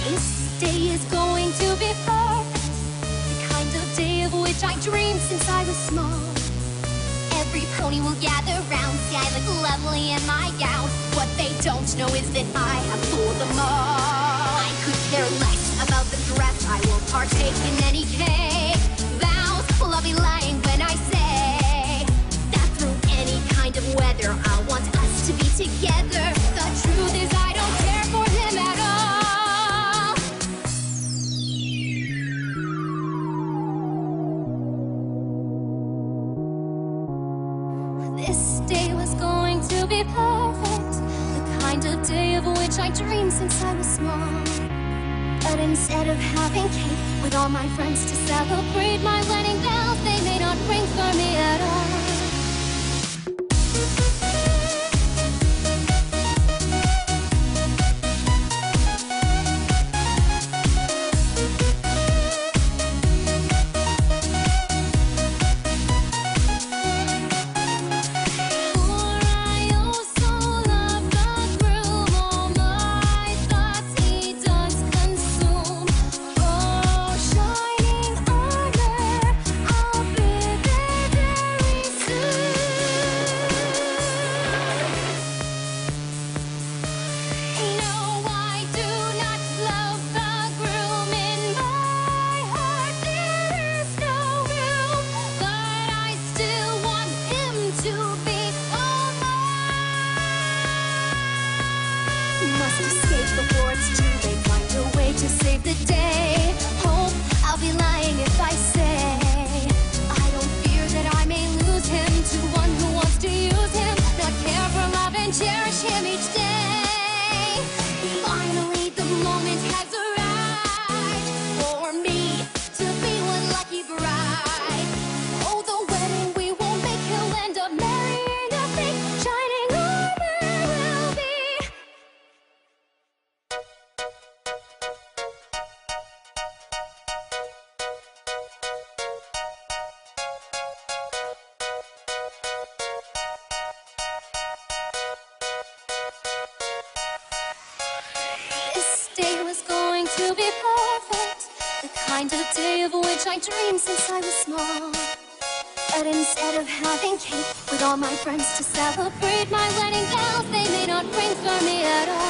This day is going to be perfect, the kind of day of which I dreamed since I was small. Every pony will gather round, see I look lovely in my gown. What they don't know is that I have fooled them all. I could care less about the dress, I will partake in any cake. Vows, well I'll be lying when I say that through any kind of weather I want us to be together. The truth is I don't care for him at all. This day was going to be perfect, the kind of day of which I dreamed since I was small. But instead of having cake with all my friends to celebrate my wedding bells, they may not ring for me at all. Must escape before it's too late. Find a way to save the day. Hope I'll be lying if I say I don't fear that I may lose him to one who wants to use him, not care for love and cherish him each day. Finally the moment has arrived for me to be one lucky bride. Oh, the wedding we won't make, he'll end up marrying a fake. Shining armor will be. This day was going to be perfect, the kind of day of which I dreamed since I was small. But instead of having cake with all my friends to celebrate my wedding bells, they may not ring for me at all.